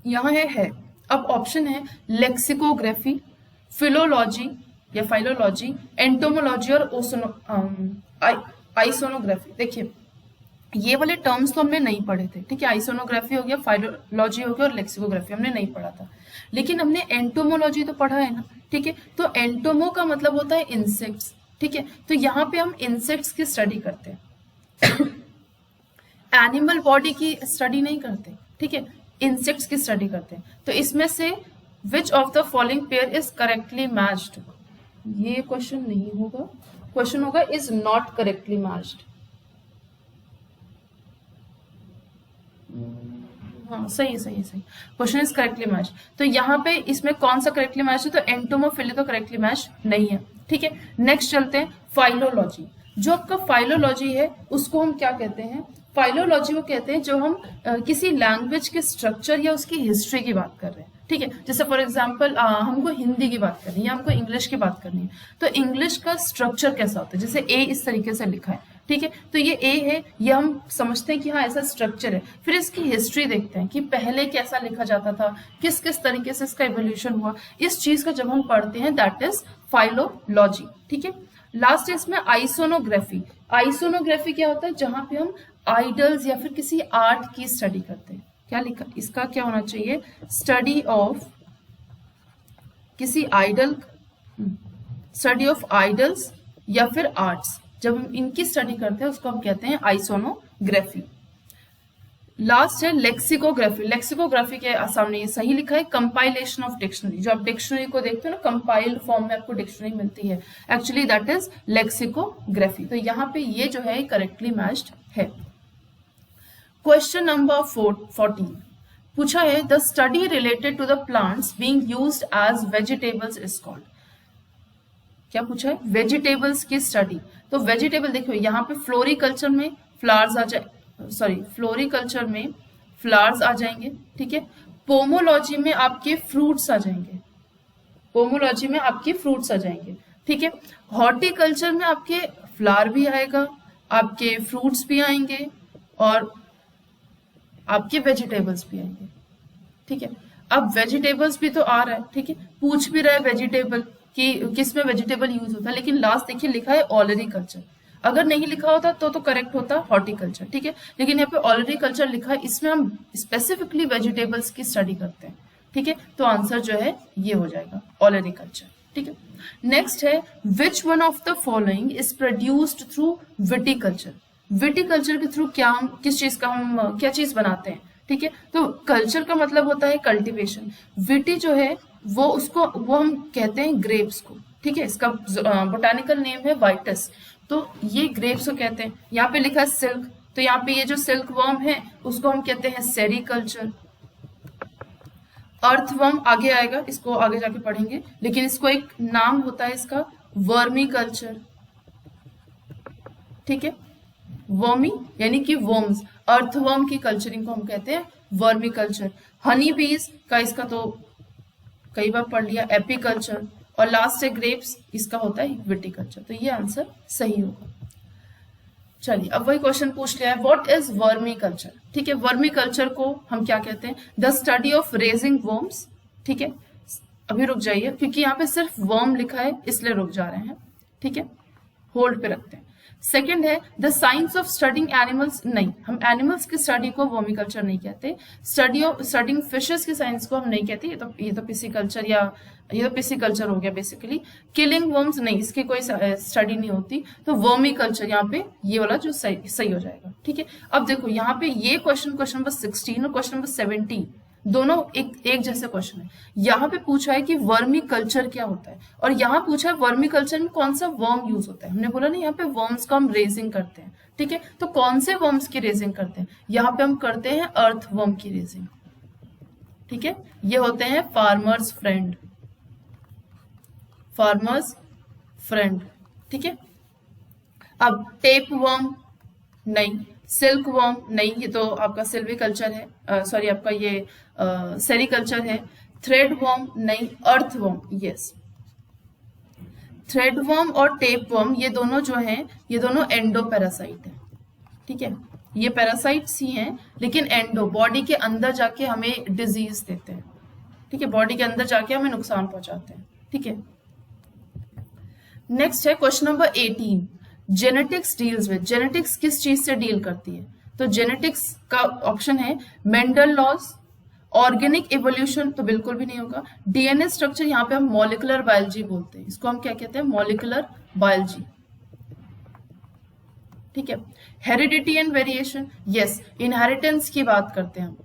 यहाँ है। अब ऑप्शन है लेक्सिकोग्राफी, फिलोलॉजी या फाइलोलॉजी, एंटोमोलॉजी और आइसोनोग्राफी। देखिए ये वाले टर्म्स तो हमने नहीं पढ़े थे, ठीक है, आइसोनोग्राफी हो गया, फाइलोलॉजी हो गया और लेक्सिकोग्राफी हमने नहीं पढ़ा था, लेकिन हमने एंटोमोलॉजी तो पढ़ा है ना, ठीक है। तो एंटोमो का मतलब होता है इंसेक्ट्स, ठीक है, तो यहाँ पे हम इंसेक्ट्स की स्टडी करते हैं, एनिमल बॉडी की स्टडी नहीं करते, ठीक है, इंसेक्ट्स की स्टडी करते हैं। तो इसमें से विच of the following pair is correctly matched, ये क्वेश्चन नहीं होगा, क्वेश्चन होगा इज नॉट करेक्टली मैच्ड। हाँ सही सही सही, क्वेश्चन इज करेक्टली मैच। तो यहाँ पे इसमें कौन सा करेक्टली मैच है, तो एंटोमोफिली तो करेक्टली मैच नहीं है, ठीक है। नेक्स्ट चलते हैं फाइलोलॉजी। जो आपका फाइलोलॉजी है उसको हम क्या कहते हैं, फाइलोलॉजी वो कहते हैं जो हम किसी लैंग्वेज के स्ट्रक्चर या उसकी हिस्ट्री की बात कर रहे हैं, ठीक है। जैसे फॉर एग्जाम्पल हमको हिंदी की बात करनी है या हमको इंग्लिश की बात करनी है, तो इंग्लिश का स्ट्रक्चर कैसा होता है, जैसे ए इस तरीके से लिखा है, ठीक है, तो ये ए है, ये हम समझते हैं कि हाँ ऐसा स्ट्रक्चर है। फिर इसकी हिस्ट्री देखते हैं कि पहले कैसा लिखा जाता था, किस किस तरीके से इसका इवोल्यूशन हुआ, इस चीज का जब हम पढ़ते हैं दैट इज फाइलोलॉजी, ठीक है। लास्ट है इसमें आइसोनोग्राफी। आइसोनोग्राफी क्या होता है, जहां पे हम आइडल्स या फिर किसी आर्ट की स्टडी करते हैं। क्या लिखा, इसका क्या होना चाहिए, स्टडी ऑफ किसी आइडल, स्टडी ऑफ आइडल्स या फिर आर्ट्स, जब हम इनकी स्टडी करते हैं उसको हम कहते हैं आइसोनोग्राफी। लास्ट है लेक्सिकोग्राफी। लेक्सिकोग्राफी के सामने ये सही लिखा है, कंपाइलेशन ऑफ डिक्शनरी। जो आप डिक्शनरी को देखते हो ना, कंपाइल्ड फॉर्म में आपको डिक्शनरी मिलती है, एक्चुअली दैट इज लेक्सिकोग्राफी। तो यहाँ पे ये जो है करेक्टली मैच्ड है। क्वेश्चन नंबर 14 पूछा है, the study related to the plants being used as vegetables is called. क्या पूछा है, वेजिटेबल्स की स्टडी। तो वेजिटेबल देखो यहाँ पे फ्लोरिकल्चर में फ्लावर्स आ जाए, सॉरी फ्लोरिकल्चर में फ्लावर्स आ जाएंगे, ठीक है। पोमोलॉजी में आपके फ्रूट्स आ जाएंगे, पोमोलॉजी में आपके फ्रूट्स आ जाएंगे, ठीक है। हॉर्टिकल्चर में आपके फ्लावर भी आएगा, आपके फ्रूट्स भी आएंगे और आपके वेजिटेबल्स भी आएंगे, ठीक है। अब वेजिटेबल्स भी तो आ रहा है, ठीक है, पूछ भी रहा है वेजिटेबल कि किसमें वेजिटेबल यूज होता है, लेकिन लास्ट देखिए लिखा है ऑलरिकल्चर। अगर नहीं लिखा होता तो करेक्ट होता हॉर्टिकल्चर, ठीक है, लेकिन यहाँ पे ऑलरिकल्चर लिखा है, इसमें हम स्पेसिफिकली वेजिटेबल्स की स्टडी करते हैं, ठीक है। तो आंसर जो है ये हो जाएगा ऑलरिकल्चर, ठीक है। नेक्स्ट है, which one of the following is produced through viticulture. Viticulture के थ्रू क्या हम किस चीज का हम क्या चीज बनाते हैं, ठीक है। तो कल्चर का मतलब होता है कल्टीवेशन। विटी जो है वो हम कहते हैं ग्रेप्स को, ठीक है, इसका बोटानिकल नेम है वाइटस, तो ये ग्रेप्स को कहते हैं। यहाँ पे लिखा है सिल्क, तो यहाँ पे ये जो सिल्क वर्म है उसको हम कहते हैं सेरीकल्चर। अर्थवर्म आगे आएगा, इसको आगे जाके पढ़ेंगे, लेकिन इसको एक नाम होता है इसका वर्मी कल्चर। ठीक है, वर्मी यानी कि वर्म्स, अर्थवर्म की कल्चरिंग को हम कहते हैं वर्मी कल्चर। हनी बीज का इसका तो कई बार पढ़ लिया, एपीकल्चर। और लास्ट है ग्रेप्स, इसका होता है विटिकल्चर। तो ये आंसर सही होगा। चलिए अब वही क्वेश्चन पूछ लिया है, व्हाट इज वर्मी कल्चर। ठीक है, वर्मी कल्चर को हम क्या कहते हैं, the study of raising worms. ठीक है, अभी रुक जाइए क्योंकि यहाँ पे सिर्फ वर्म लिखा है इसलिए रुक जा रहे हैं। ठीक है, होल्ड पे रखते हैं। सेकेंड है the science of studying animals. नहीं, हम एनिमल्स की स्टडी को वर्मिकल्चर नहीं कहते। स्टडी ऑफ स्टडिंग फिशेस की साइंस को हम नहीं कहते, ये तो पिसिकल्चर या ये तो पिसिकल्चर हो गया बेसिकली। किलिंग वर्म्स नहीं, इसकी कोई स्टडी नहीं होती, तो वर्मिकल्चर यहाँ पे ये वाला जो सही हो जाएगा। ठीक है, अब देखो यहाँ पे ये क्वेश्चन नंबर 16 और क्वेश्चन नंबर 17 दोनों एक जैसे क्वेश्चन है। यहाँ पे पूछा है कि वर्मी कल्चर क्या होता है, और यहाँ पूछा है वर्मी कल्चर में कौन सा वर्म यूज होता है। हमने बोला ना यहाँ पे वर्म्स का हम रेजिंग करते हैं। ठीक है, तो कौन से वर्म्स की रेजिंग करते हैं, यहाँ पे हम करते हैं अर्थ वर्म की रेजिंग। ठीक है, ये होते हैं फार्मर्स फ्रेंड, फार्मर्स फ्रेंड। ठीक है, अब टेप वर्म नहीं, सिल्क वर्म नहीं, ये तो आपका सिल्वीकल्चर है, सॉरी आपका ये सेरीकल्चर है। थ्रेड वर्म नहीं, अर्थ वर्म यस। थ्रेड वर्म और टेप वर्म ये दोनों जो हैं ये दोनों एंडो पैरासाइट है। ठीक है, ये पैरासाइट्स ही हैं लेकिन एंडो, बॉडी के अंदर जाके हमें डिजीज देते हैं। ठीक है, बॉडी के अंदर जाके हमें नुकसान पहुंचाते हैं। ठीक है, नेक्स्ट है question number 18, genetics deals with. Genetics किस चीज से डील करती है, तो जेनेटिक्स का ऑप्शन है मेंडल लॉज, ऑर्गेनिक इवोल्यूशन तो बिल्कुल भी नहीं होगा, डीएनए स्ट्रक्चर, यहाँ पे हम मॉलिकुलर बायोलॉजी बोलते हैं, इसको हम क्या कहते हैं, मॉलिकुलर बायोलॉजी। ठीक है, heredity and variation, yes inheritance की बात करते हैं हम,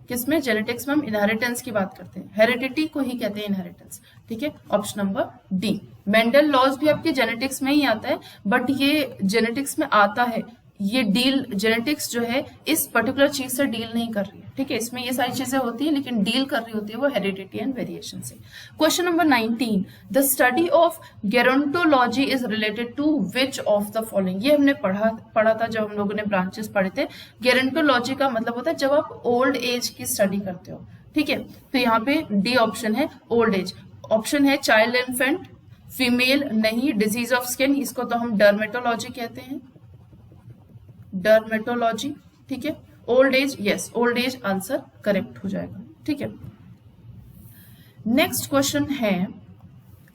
किसमें, जेनेटिक्स में हम इनहेरिटेंस की बात करते हैं, हेरिडिटी को ही कहते हैं इनहेरिटेंस। ठीक है, option number D. Mendel laws भी आपके जेनेटिक्स में ही आता है, बट ये जेनेटिक्स में आता है, ये डील जेनेटिक्स जो है इस पर्टिकुलर चीज से डील नहीं कर रही है। ठीक है, इसमें ये सारी चीजें होती है लेकिन डील कर रही होती है वो हेरिडिटी एंड वेरिएशन से। Question number 19, the study of gerontology is related to which of the following. ये हमने पढ़ा था जब हम लोगों ने ब्रांचेस पढ़े थे। गेरोंटोलॉजी का मतलब होता है जब आप ओल्ड एज की स्टडी करते हो। ठीक है, तो यहाँ पे डी ऑप्शन है ओल्ड एज। ऑप्शन है चाइल्ड इन्फेंट, फीमेल नहीं, डिजीज ऑफ स्किन, इसको तो हम डर्मेटोलॉजी कहते हैं, डर्मेटोलॉजी। ठीक है, old age, yes old age answer correct हो जाएगा। ठीक है, नेक्स्ट क्वेश्चन है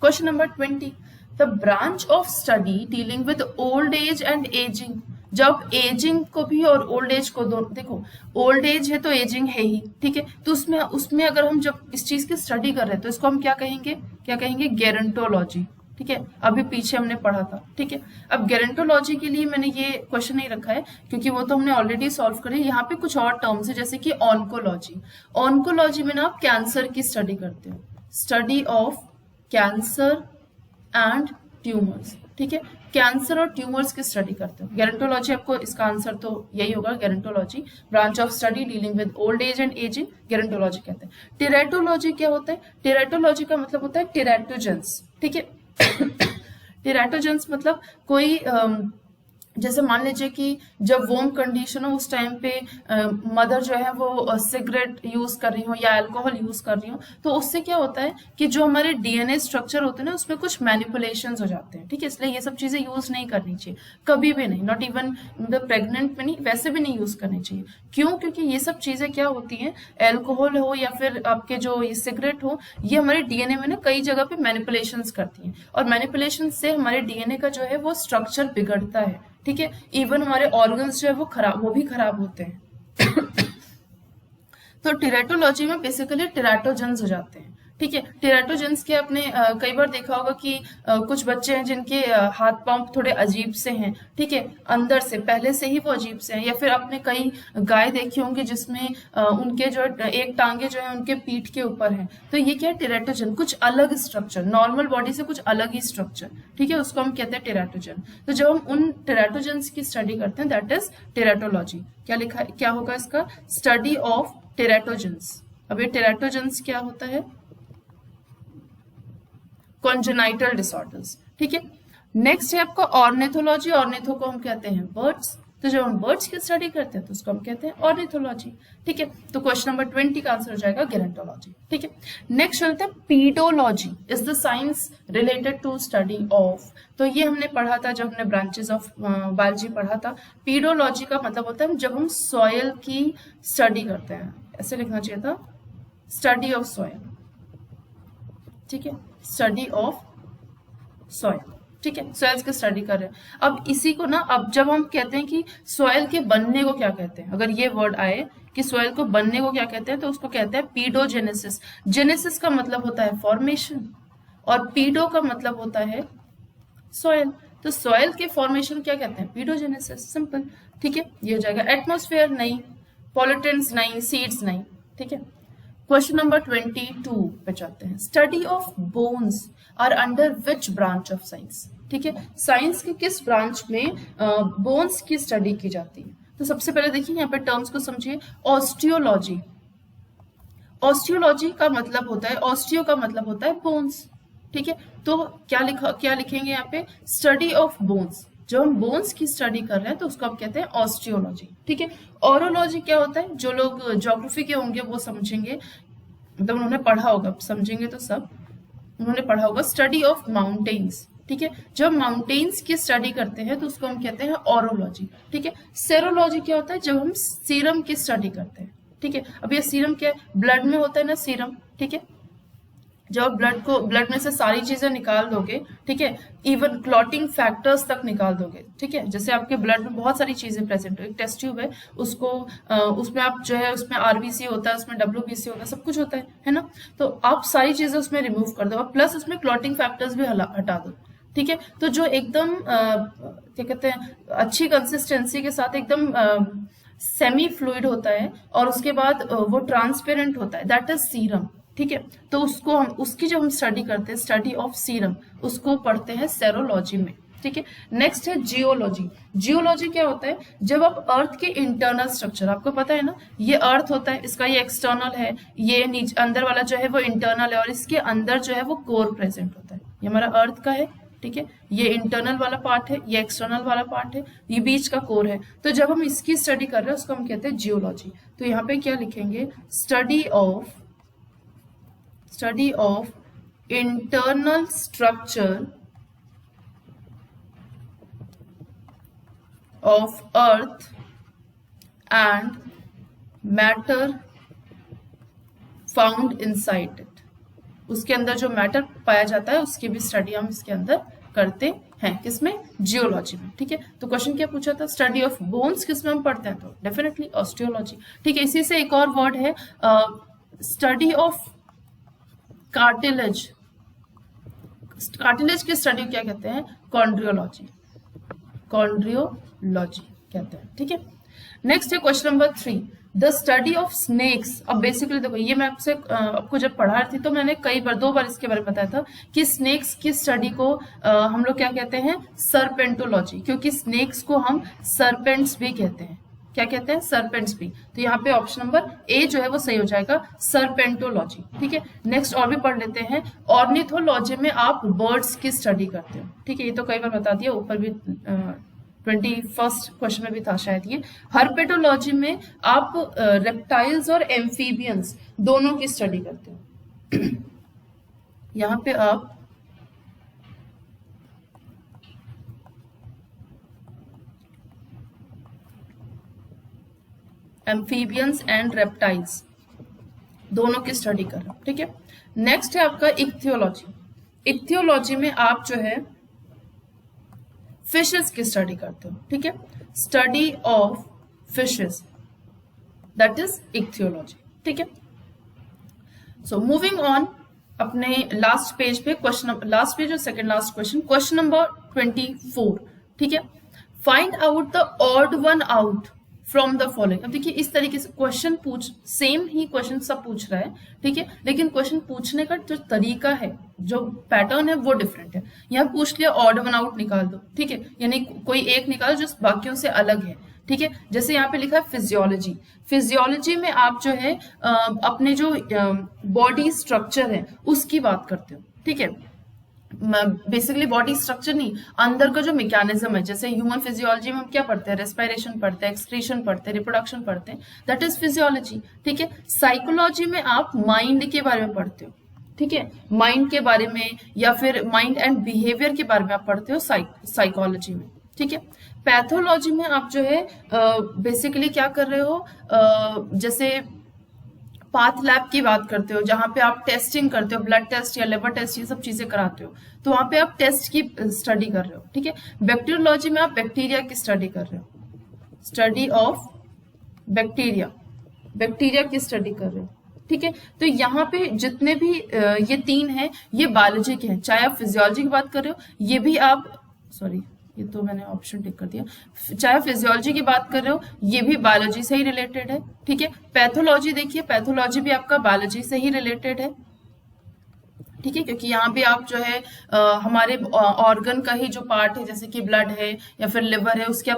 question number 20, the branch of study dealing with old age and ageing. जब एजिंग को भी और ओल्ड एज को देखो, ओल्ड एज है तो एजिंग है ही। ठीक है, तो उसमें अगर हम जब इस चीज की स्टडी कर रहे हैं तो इसको हम क्या कहेंगे गेरोंटोलॉजी। ठीक है, अभी पीछे हमने पढ़ा था। ठीक है, अब गेरोंटोलॉजी के लिए मैंने ये क्वेश्चन नहीं रखा है क्योंकि वो तो हमने ऑलरेडी सॉल्व कर लिया। यहाँ पे कुछ और टर्म्स है जैसे कि ऑन्कोलॉजी। ऑन्कोलॉजी में ना आप कैंसर की स्टडी करते हो, study of cancer and tumours. ठीक है, कैंसर और ट्यूमर्स की स्टडी करते हो। गेरोंटोलॉजी आपको इसका आंसर तो यही होगा, gerontology branch of study dealing with old age and ageing, gerontology कहते हैं। टेरेटोलॉजी क्या होता है, टेरेटोलॉजी का मतलब होता है टेरेटोजेंस। ठीक है, टेरेटोजेंस मतलब कोई जैसे मान लीजिए कि जब वोम कंडीशन हो उस टाइम पे मदर जो है वो सिगरेट यूज कर रही हो या अल्कोहल यूज कर रही हो, तो उससे क्या होता है कि जो हमारे डीएनए स्ट्रक्चर होते हैं ना उसमें कुछ मैनिपुलेशंस हो जाते हैं। ठीक है, इसलिए ये सब चीजें यूज नहीं करनी चाहिए कभी भी नहीं, नॉट इवन द प्रेग्नेंट में नहीं, वैसे भी नहीं यूज करनी चाहिए। क्यों, क्योंकि ये सब चीजें क्या होती हैं, अल्कोहल हो या फिर आपके जो ये सिगरेट हो, ये हमारे डीएनए में ना कई जगह पे मैनिपुलेशंस करती हैं और मैनिपुलेशन से हमारे डीएनए का जो है वो स्ट्रक्चर बिगड़ता है। ठीक है, इवन हमारे ऑर्गन्स जो है वो भी खराब होते हैं। तो टेरेटोलॉजी में बेसिकली टेराटोजेंस हो जाते हैं। ठीक है। टेराटोजेंस के आपने कई बार देखा होगा कि कुछ बच्चे हैं जिनके हाथ पांव थोड़े अजीब से हैं, ठीक है, अंदर से पहले से ही वो अजीब से हैं। या फिर आपने कई गाय देखी होंगी जिसमें उनके जो एक टांगे जो है उनके पीठ के ऊपर है, तो ये क्या है, टेराटोजन, कुछ अलग स्ट्रक्चर, नॉर्मल बॉडी से कुछ अलग ही स्ट्रक्चर, ठीक है, उसको हम कहते हैं टेराटोजन। तो जब हम उन टेराटोजेंस की स्टडी करते हैं दैट इज टेराटोलॉजी। क्या लिखा है, क्या होगा इसका, स्टडी ऑफ टेराटोजेंस। अब ये टेराटोजेंस क्या होता है, कॉन्जेनाइटल डिसऑर्डर्स, ठीक है। नेक्स्ट है आपका ऑर्निथोलॉजी। ऑर्निथो को हम कहते हैं बर्ड्स, तो जब हम बर्ड्स की स्टडी करते हैं तो उसको हम कहते हैं ऑर्निथोलॉजी, ठीक है। तो क्वेश्चन नंबर 20 का आंसर हो जाएगा गेरंटोलॉजी, ठीक है। नेक्स्ट चलते हैं pedology, is the science related to study of. तो ये हमने पढ़ा था जब हमने ब्रांचेस ऑफ बायोलॉजी पढ़ा था। पीडोलॉजी का मतलब होता है जब हम सॉयल की स्टडी करते हैं, ऐसे लिखना चाहिए था, स्टडी ऑफ सॉयल, ठीक है, स्टडी ऑफ सॉइल, ठीक है, सॉइल्स की स्टडी कर रहे हैं। अब इसी को ना, अब जब हम कहते हैं कि सॉइल के बनने को क्या कहते हैं, अगर ये वर्ड आए कि सॉइल को बनने को क्या कहते हैं, तो उसको कहते हैं पीडोजेनेसिस। जेनेसिस का मतलब होता है फॉर्मेशन और पीडो का मतलब होता है सॉइल। तो सॉइल के फॉर्मेशन क्या कहते हैं, पीडोजेनेसिस, सिंपल, ठीक है। ये हो जाएगा। एटमॉस्फेयर नहीं, पॉल्यूटेंट्स नहीं, सीड्स नहीं, ठीक है। क्वेश्चन नंबर 22 पे चलते हैं। Study of bones are under which branch of science, ठीक है, साइंस के किस ब्रांच में बोन्स की स्टडी की जाती है। तो सबसे पहले देखिए यहाँ पे टर्म्स को समझिए। ऑस्टियोलॉजी, ऑस्टियोलॉजी का मतलब होता है, ऑस्टियो का मतलब होता है बोन्स, ठीक है। तो क्या लिखेंगे यहाँ पे, स्टडी ऑफ बोन्स। जब हम बोन्स की स्टडी कर रहे हैं तो उसको आप कहते हैं ऑस्टियोलॉजी, ठीक है। ऑरोलॉजी क्या होता है, जो लोग ज्योग्राफी के होंगे वो समझेंगे, मतलब उन्होंने पढ़ा होगा, समझेंगे तो सब, उन्होंने पढ़ा होगा, स्टडी ऑफ माउंटेन्स, ठीक है। जब माउंटेन्स की स्टडी करते हैं तो उसको हम कहते हैं ऑरोलॉजी, ठीक है। सेरोलॉजी क्या होता है, जब हम सीरम की स्टडी करते हैं, ठीक है। अब ये सीरम क्या है, ब्लड में होता है ना सीरम, ठीक है। जब ब्लड में से सारी चीजें निकाल दोगे, ठीक है, इवन क्लॉटिंग फैक्टर्स तक निकाल दोगे, ठीक है। जैसे आपके ब्लड में बहुत सारी चीजें प्रेजेंट है, एक टेस्ट ट्यूब है, उसको उसमें आप जो है, उसमें आरबीसी होता है, उसमें डब्ल्यूबीसी होता है, सब कुछ होता है ना। तो आप सारी चीजें उसमें रिमूव कर दो, प्लस उसमें क्लॉटिंग फैक्टर्स भी हटा दो, ठीक है। तो जो एकदम क्या कहते हैं, अच्छी कंसिस्टेंसी के साथ एकदम सेमी फ्लूइड होता है और उसके बाद वो ट्रांसपेरेंट होता है, दैट इज सीरम, ठीक है। तो उसको हम, उसकी जब हम स्टडी करते हैं, स्टडी ऑफ सीरम, उसको पढ़ते हैं सेरोलॉजी में, ठीक है। नेक्स्ट है जियोलॉजी। जियोलॉजी क्या होता है, जब आप अर्थ के इंटरनल स्ट्रक्चर, आपको पता है ना, ये अर्थ होता है, इसका ये एक्सटर्नल है, ये नीचे अंदर वाला जो है वो इंटरनल है, और इसके अंदर जो है वो कोर प्रेजेंट होता है। ये हमारा अर्थ का है, ठीक है, ये इंटरनल वाला पार्ट है, ये एक्सटर्नल वाला पार्ट है, ये बीच का कोर है। तो जब हम इसकी स्टडी कर रहे हैं उसको हम कहते हैं जियोलॉजी। तो यहाँ पे क्या लिखेंगे, study of internal structure of earth and matter found inside it. उसके अंदर जो मैटर पाया जाता है उसकी भी स्टडी हम इसके अंदर करते हैं, किसमें, जियोलॉजी में, ठीक है। तो क्वेश्चन क्या पूछा था, स्टडी ऑफ बोन्स किसमें हम पढ़ते हैं, तो डेफिनेटली ऑस्टियोलॉजी, ठीक है। इसी से एक और वर्ड है, स्टडी ऑफ कार्टिलेज। कार्टिलेज की स्टडी क्या कहते हैं, कॉन्ड्रियोलॉजी, कॉन्ड्रियोलॉजी कहते हैं, ठीक है। नेक्स्ट है question number 3, the study of snakes. अब बेसिकली देखो, ये मैं आपको जब पढ़ा रही थी तो मैंने कई बार, 2 बार इसके बारे में बताया था कि स्नेक्स की स्टडी को हम लोग क्या कहते हैं, सर्पेंटोलॉजी, क्योंकि स्नेक्स को हम सर्पेंट्स भी कहते हैं। क्या कहते हैं, सर्पेंट्स भी। तो यहाँ पे ऑप्शन नंबर ए जो है वो सही हो जाएगा, सर्पेंटोलॉजी, ठीक है। नेक्स्ट और भी पढ़ लेते हैं। ऑर्निथोलॉजी में आप बर्ड्स की स्टडी करते हो, ठीक है, ये तो कई बार बता दिया, ऊपर भी 21st क्वेश्चन में भी था शायद ये। हर्पेटोलॉजी में आप रेप्टाइल्स और एम्फीबियंस दोनों की स्टडी करते हो। यहाँ पे आप एम्फीबियंस एंड रेप्टाइल्स दोनों की स्टडी कर रहे हो, ठीक है। नेक्स्ट है आपका इक्थियोलॉजी। इक्थियोलॉजी में आप जो है फिशेस की स्टडी करते हो, ठीक है, study of fishes, that is ichthyology, ठीक है। सो मूविंग ऑन, अपने लास्ट पेज पे क्वेश्चन, लास्ट पेज और सेकंड लास्ट क्वेश्चन नंबर 24, ठीक है। Find out the odd one out from the following. अब देखिए इस तरीके से क्वेश्चन सेम ही क्वेश्चन सब पूछ रहा है, ठीक है, लेकिन क्वेश्चन पूछने का जो तरीका है, जो पैटर्न है वो डिफरेंट है। यहाँ पूछ लिया ऑड वन आउट निकाल दो, ठीक है, यानी कोई एक निकालो जो बाकियों से अलग है, ठीक है। जैसे यहाँ पे लिखा है फिजियोलॉजी, फिजियोलॉजी में आप जो है अपने जो बॉडी स्ट्रक्चर है उसकी बात करते हो, ठीक है। बेसिकली बॉडी स्ट्रक्चर नहीं, अंदर का जो मैकेनिज्म है, जैसे ह्यूमन फिजियोलॉजी में हम क्या पढ़ते हैं, रेस्पिरेशन पढ़ते हैं, एक्सक्रीशन पढ़ते हैं, रिप्रोडक्शन पढ़ते हैं, दैट इज फिजियोलॉजी, ठीक है। साइकोलॉजी में आप माइंड के बारे में पढ़ते हो, ठीक है, माइंड के बारे में या फिर माइंड एंड बिहेवियर के बारे में आप पढ़ते हो साइकोलॉजी में, ठीक है। पैथोलॉजी में आप जो है बेसिकली क्या कर रहे हो, जैसे पाथ लैब की बात करते हो, जहां पे आप टेस्टिंग करते हो, ब्लड टेस्ट या लिवर टेस्ट ये सब चीजें कराते हो, तो वहां पे आप टेस्ट की स्टडी कर रहे हो, ठीक है। बैक्टीरियोलॉजी में आप बैक्टीरिया की स्टडी कर रहे हो, स्टडी ऑफ बैक्टीरिया, बैक्टीरिया की स्टडी कर रहे हो, ठीक है। तो यहाँ पे जितने भी ये तीन हैं ये बायोलॉजी के हैं, चाहे आप फिजियोलॉजी की बात कर रहे हो, ये भी आप, सॉरी ये तो मैंने ऑप्शन टिक कर दिया, चाहे फिजियोलॉजी की बात कर रहे हो ये भी बायोलॉजी से ही रिलेटेड है, ठीक है। पैथोलॉजी देखिए, पैथोलॉजी भी आपका बायोलॉजी से ही रिलेटेड है, ठीक है, क्योंकि यहाँ पे आप जो है हमारे ऑर्गन का ही जो पार्ट है, जैसे कि ब्लड है या फिर लिवर है, उसके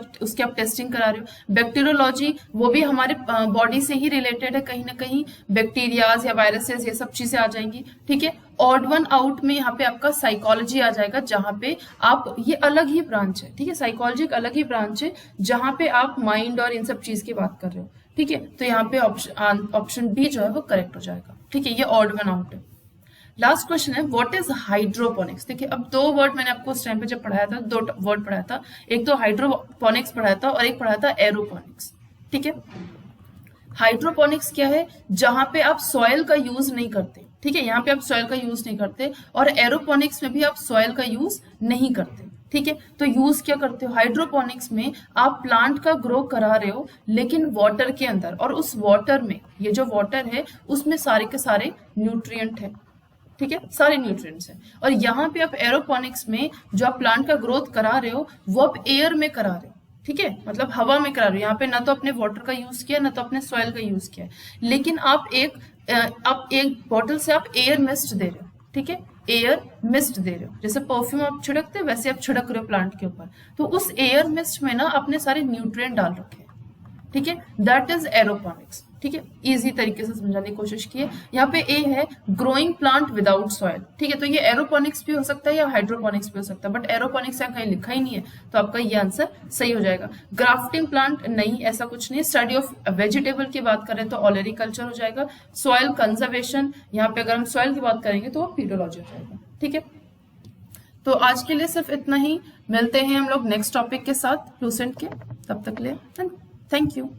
आप टेस्टिंग करा रहे हो। बैक्टीरियोलॉजी वो भी हमारे बॉडी से ही रिलेटेड है, कहीं ना कहीं बैक्टीरियाज या वायरसेस ये सब चीजें आ जाएंगी, ठीक है। ऑड वन आउट में यहाँ पे आपका साइकोलॉजी आ जाएगा, जहां पे आप, ये अलग ही ब्रांच है, ठीक है, साइकोलॉजी एक अलग ही ब्रांच है जहां पे आप माइंड और इन सब चीज की बात कर रहे हो, ठीक है। तो यहाँ पे ऑप्शन बी जो है वो करेक्ट हो जाएगा, ठीक है, ये ऑड वन आउट है। लास्ट क्वेश्चन है व्हाट इज हाइड्रोपोनिक्स। देखिए अब दो वर्ड मैंने आपको उस टाइम पे जब पढ़ाया था, दो वर्ड पढ़ाया था, एक तो हाइड्रोपोनिक्स पढ़ाया था और एक पढ़ाया था एरोपोनिक्स, ठीक है। हाइड्रोपोनिक्स क्या है, जहां पे आप सॉइल का यूज नहीं करते, ठीक है, यहाँ पे आप सॉइल का यूज नहीं करते, और एरोपोनिक्स में भी आप सॉइल का यूज नहीं करते, ठीक है। तो यूज क्या करते हो, हाइड्रोपोनिक्स में आप प्लांट का ग्रो करा रहे हो लेकिन वाटर के अंदर, और उस वाटर में, ये जो वाटर है उसमें सारे के सारे न्यूट्रिएंट है, ठीक है, सारे न्यूट्रिएंट्स हैं। और यहाँ पे आप एरोपोनिक्स में जो आप प्लांट का ग्रोथ करा रहे हो वो आप एयर में करा रहे हो, ठीक है, मतलब हवा में करा रहे हो। यहाँ पे ना तो अपने वाटर का यूज किया ना तो अपने सॉइल का यूज किया, लेकिन आप एक बॉटल से आप एयर मिस्ट दे रहे हो, ठीक है, एयर मिस्ट दे रहे हो, जैसे परफ्यूम आप छिड़कते हो वैसे आप छिड़क रहे हो प्लांट के ऊपर, तो उस एयर मिस्ट में ना अपने सारे न्यूट्रिएंट डाल रखे हैं, ठीक है, दैट इज एरोपोनिक्स, ठीक है। इजी तरीके से समझाने की कोशिश की है। यहाँ पे ए है ग्रोइंग प्लांट विदाउट सॉइल, ठीक है, तो ये एरोपोनिक्स भी हो सकता है या हाइड्रोपोनिक्स भी हो सकता है, बट एरोपोनिक्स यहाँ कहीं लिखा ही नहीं है, तो आपका ये आंसर सही हो जाएगा। ग्राफ्टिंग प्लांट नहीं, ऐसा कुछ नहीं है। स्टडी ऑफ वेजिटेबल की बात करें तो ऑलरिकल्चर हो जाएगा। सॉइल कंजर्वेशन, यहाँ पे अगर हम सॉइल की बात करेंगे तो वो पीडोलॉजी हो जाएगा, ठीक है। तो आज के लिए सिर्फ इतना ही, मिलते हैं हम लोग नेक्स्ट टॉपिक के साथ फ्लूसेंट के, तब तक ले थैंक यू।